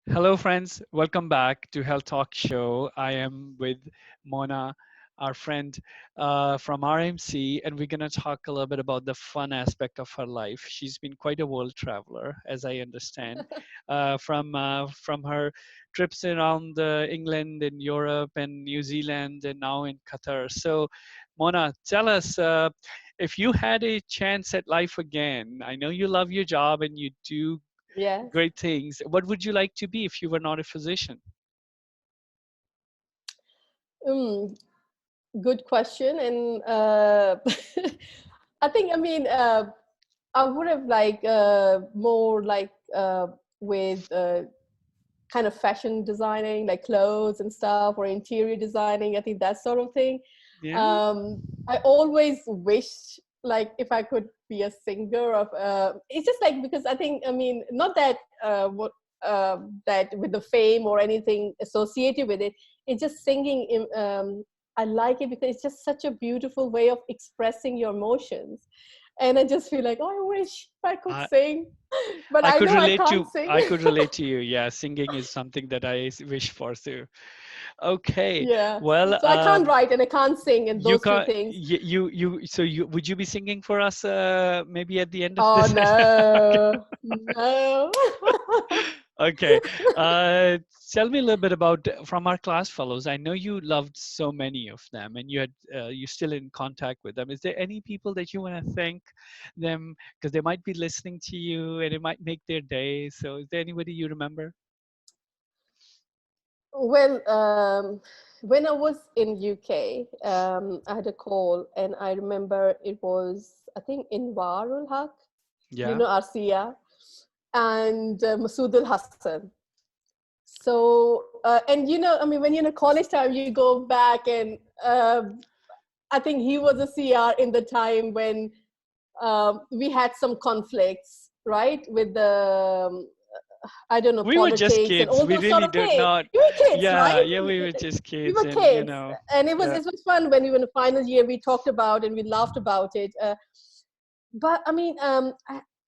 Hello, friends. Welcome back to Health Talk Show. I am with Mona, our friend from RMC, and we're going to talk a little bit about the fun aspect of her life. She's been quite a world traveler, as I understand, from her trips around England and Europe and New Zealand and now in Qatar. So, Mona, tell us if you had a chance at life again. I know you love your job and you do Yes. great things. What would you like to be if you were not a physician? Mm, Good question. And I think, I would have like more like with kind of fashion designing, like clothes and stuff, or interior designing. I think that sort of thing. Yeah. I always wish like if I could be a singer of. It's just like because I think not that what that with the fame or anything associated with it. It's just singing. I like it because it's just such a beautiful way of expressing your emotions, and I just feel like, oh, I wish I could I, sing, but I I could know I relate can't to sing. I could relate to you. Yeah, singing is something that wish for too. Okay. Yeah. Well, So I can't write and I can't sing, and you those two can things. you so you would you be singing for us maybe at the end of Oh this? no, no. Okay. Uh, Tell me a little bit about from our class fellows. I know you loved so many of them, and you're still in contact with them. Is there any people that you want to thank them because they might be listening to you and it might make their day? So, is there anybody you remember? Well, when I was in UK, I had a call, and I remember it was I think in Warul Haq, Yeah. Arsia, and Masood al Hassan. So, and when you're in a college time, you go back, and I think he was a CR in the time when we had some conflicts, right, with the I don't know We were just politics and kids. all We those sort really of did things. not. We were kids, Yeah, right? yeah, we were just We kids, were and kids, and it was yeah. it was fun when we were in the final year. We talked about and we laughed about it. But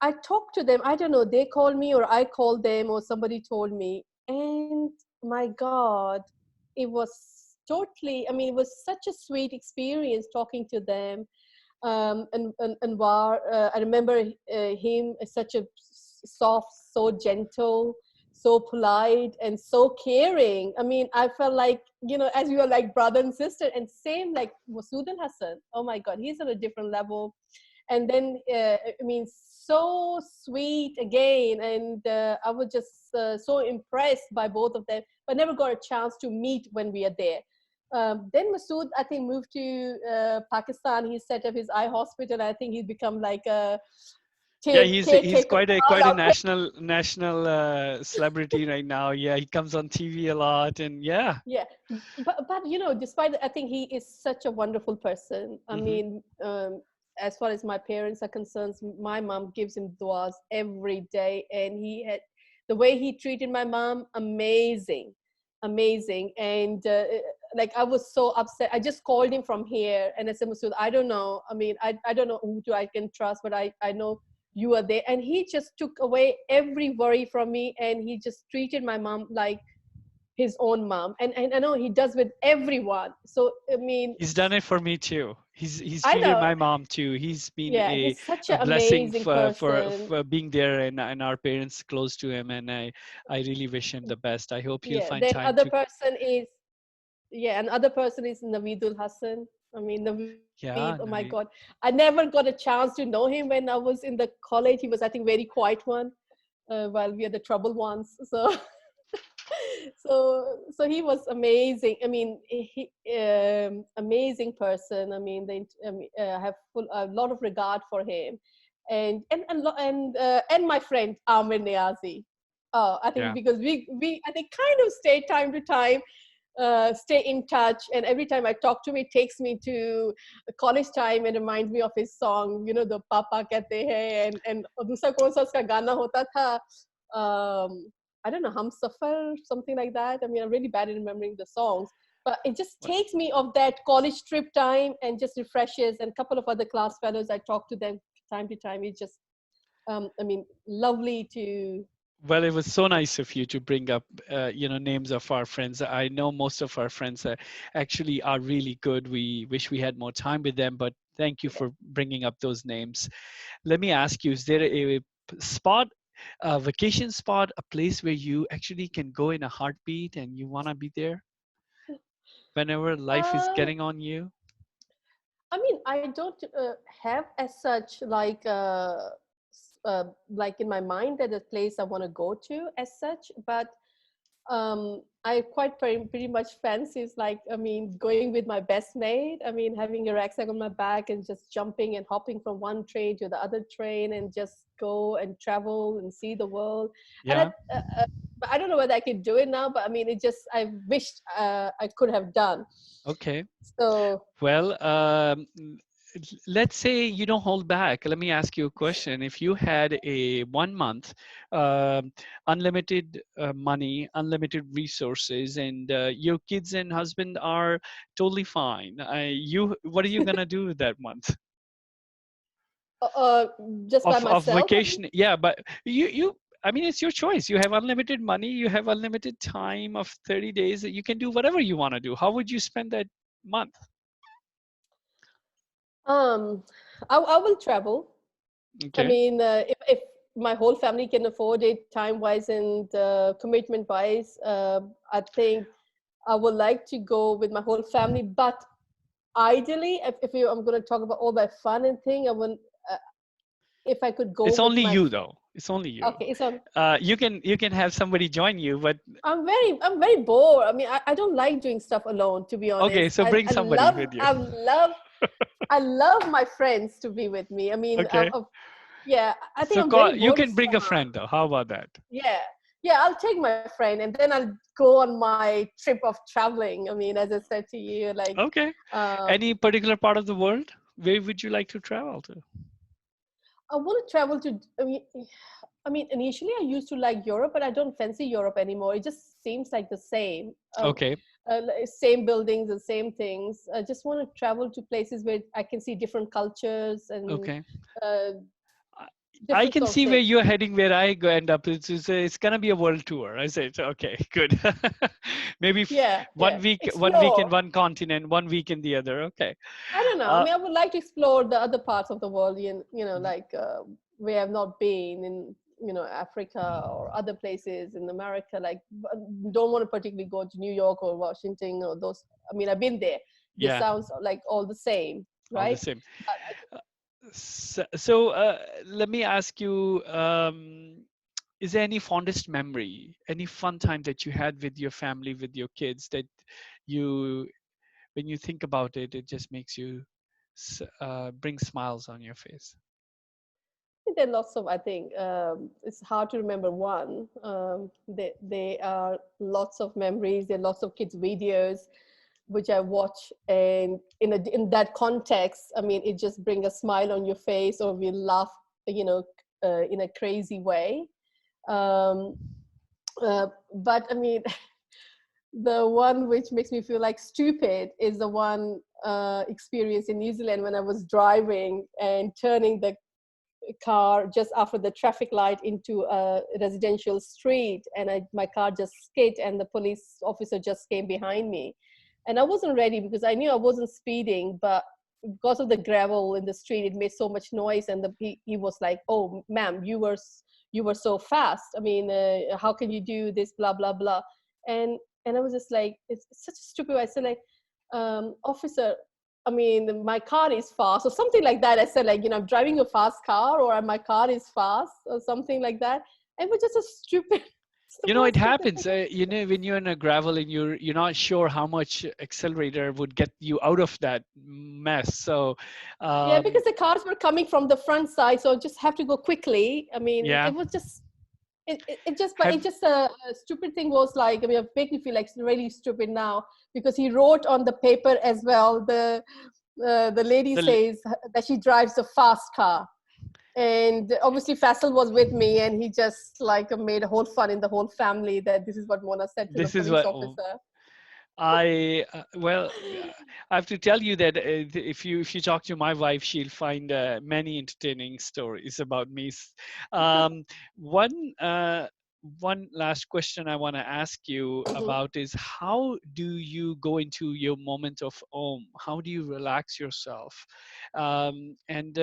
I talked to them. I don't know. They called me, or I called them, or somebody told me. And my God, it was totally. I mean, it was such a sweet experience talking to them. And War, I remember him as such a soft, so gentle, so polite, and so caring. I mean, I felt like as we were like brother and sister, and same like Masood al Hassan. Oh my God, he's on a different level. And then so sweet again, and I was just so impressed by both of them, but never got a chance to meet when we are there. Then Masood, I think, moved to Pakistan. He set up his eye hospital. I think he's become like a Yeah, he's caretaker. quite a national celebrity right now. Yeah, he comes on TV a lot, and yeah. Yeah, but despite I think he is such a wonderful person. I Hmm. mean, as far as my parents are concerned, my mom gives him duas every day, and he had the way he treated my mom, amazing, amazing. And like I was so upset. I just called him from here, and I said, Masood, I don't know. I mean, I don't know who I can trust, but I know you are there. And he just took away every worry from me, and he just treated my mom like his own mom, and I know he does with everyone. So I mean, He's done it for me too. He's I treated know, my mom too. He's been yeah, he's such a an blessing amazing person. for being there and our parents close to him. And I really wish him the best. I hope he'll Yeah, find then time other to. person is, yeah, and other person is Naveedul Hassan. I mean, Naveed, oh my Yeah, God, Naveed. I never got a chance to know him when I was in the college. He was, I think, very quiet one, while we are the trouble ones. So so he was amazing. I mean, he amazing person. I mean, I have a lot of regard for him, and my friend Amir Niazi. Oh, I think Yeah. because we I think kind of stay time to time, stay in touch, and every time I talk to him, it takes me to college time and reminds me of his song, the Papa Kehte Hai, and दूसरा कौन सा उसका गाना होता था, um, I don't know, Hum Safar, something like that. I mean, I'm really bad at remembering the songs, but it just What takes me of that college trip time and just refreshes. And a couple of other class fellows, I talk to them time to time. It's just, I mean, lovely to. Well, it was so nice of you to bring up, names of our friends. I know most of our friends actually are really good. We wish we had more time with them, but thank you for bringing up those names. Let me ask you: is there a spot, a vacation spot, a place where you actually can go in a heartbeat and you want to be there whenever life is Uh, getting on you? I mean, I don't have as such like in my mind that a place I want to go to as such, but I quite pretty much fancies like, I mean, going with my best mate. I mean, having a rucksack on my back and just jumping and hopping from one train to the other train and just go and travel and see the world. And Yeah. but I don't know whether I could do it now, but I mean, it just I wished I could have done. Okay. So Well, let's say you don't hold back. Let me ask you a question. If you had a 1 month, um, unlimited money, unlimited resources, and your kids and husband are totally fine, what are you gonna do with that month uh, uh, just by of myself, I mean. vacation? Yeah, but you. I mean, it's your choice. You have unlimited money. You have unlimited time of 30 days that you can do whatever you want to do. How would you spend that month? Um, I will travel. I Okay. mean, if my whole family can afford it, time wise and commitment wise, I think I would like to go with my whole family. But ideally, I'm going to talk about all my fun and thing, I would, uh, if I could go It's with only my. you though. It's only you. Okay, so You can have somebody join you, but I'm very bored. I mean, I don't like doing stuff alone. To be okay. honest, So bring I somebody love with you. I love I love my friends to be with me. I mean, Okay. yeah, I think So I'm very you bored with can bring a summer. friend though. How about that? Yeah, yeah, I'll take my friend and then I'll go on my trip of traveling. I mean, as I said to you, like, Okay. um, Any particular part of the world? Where would you like to travel to? I want to travel to. I mean, initially I used to like Europe, but I don't fancy Europe anymore. It just seems like the same, Okay. same buildings and same things. I just want to travel to places where I can see different cultures and Okay. uh, I I different can sort of see where things. you're heading. Where I go end up, it's gonna be a world tour. I said, okay, good. Maybe Yeah, one yeah. week, 1 week in Explore. one continent, 1 week in the other. Okay. I don't know. I Uh, mean, I would like to explore the other parts of the world, mhm. like where I've not been in, Africa or other places in America. Like, don't want to particularly go to New York or Washington or those. I mean, I've been there. They Yeah, sound like all the same, all the right? same. But So, let me ask you, is there any fondest memory, any fun time that you had with your family, with your kids that you, when you think about it, it just makes you bring smiles on your face? there are lots of. I think it's hard to remember one. There are lots of memories. There are lots of kids' videos which I watch, and in that context, I mean, it just brings a smile on your face, or we laugh, in a crazy way. Um, but I mean, the one which makes me feel like stupid is the one experience in New Zealand when I was driving and turning the car just after the traffic light into a residential street, and my car just skid and the police officer just came behind me, and I wasn't ready because I knew I wasn't speeding, but because of the gravel in the street it made so much noise, and he was like, oh ma'am, you were so fast. I mean, how can you do this, blah blah blah. And I was just like, it's such a stupid. I said like, officer, I mean, my car is fast or something like that. I said like, I'm driving a fast car, or my car is fast or something like that. It was just a stupid, it's the It most stupid happens. thing. When you're in a gravel and you're not sure how much accelerator would get you out of that mess. So, Yeah, um, because the cars were coming from the front side, so just have to go quickly. I mean, yeah. it was just it just but Have it just a stupid thing was like, I mean, it make me feel like really stupid now, because he wrote on the paper as well. The lady the says that she drives a fast car, and obviously Faisal was with me, and he just like made a whole fun in the whole family that this is what Mona said to the this is police what officer. I I have to tell you that if you talk to my wife, she'll find many entertaining stories about me. One one last question I want to ask you Mhm. about is, how do you go into your moment of how do you relax yourself, and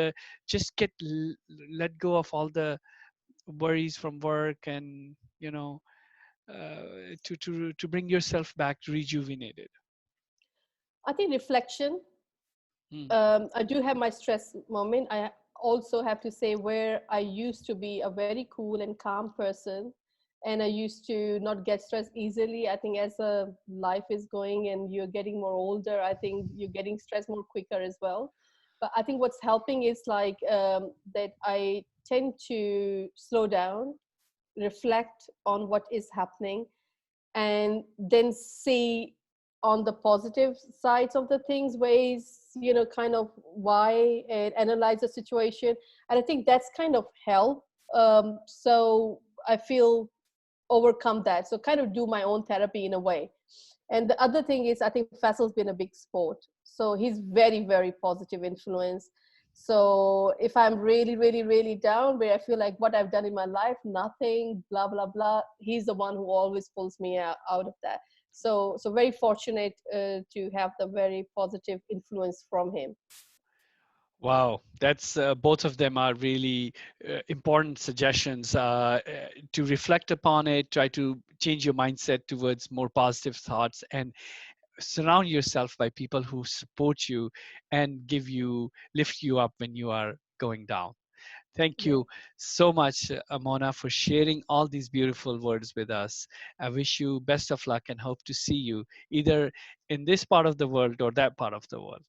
just let go of all the worries from work, and to bring yourself back rejuvenated? I think reflection. Hmm. I do have my stress moment. I also have to say where I used to be a very cool and calm person, and I used to not get stressed easily. I think as life is going and you're getting more older, I think you're getting stressed more quicker as well. But I think what's helping is like that I tend to slow down, reflect on what is happening, and then see on the positive sides of the things, ways, kind of why, and analyze the situation. And I think that's kind of help. So I feel overcome that, so kind of do my own therapy in a way. And the other thing is, I think Faisal's been a big sport, so he's very, very positive influence. So if I'm really, really, really down, where I feel like what I've done in my life, nothing, blah blah blah, he's the one who always pulls me out of that. So very fortunate to have the very positive influence from him. Wow, that's both of them are really important suggestions, to reflect upon it, try to change your mindset towards more positive thoughts, and surround yourself by people who support you and lift you up when you are going down. Thank Yeah. you so much, Mona, for sharing all these beautiful words with us. I wish you best of luck and hope to see you either in this part of the world or that part of the world.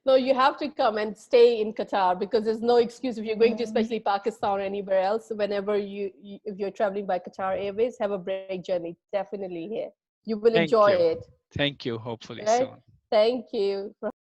No, you have to come and stay in Qatar, because there's no excuse if you're going to, especially Pakistan or anywhere else. Whenever if you're traveling by Qatar Airways, have a break journey. Definitely here. You will enjoy Thank you. it. Thank you. Hopefully Right? soon. Thank you for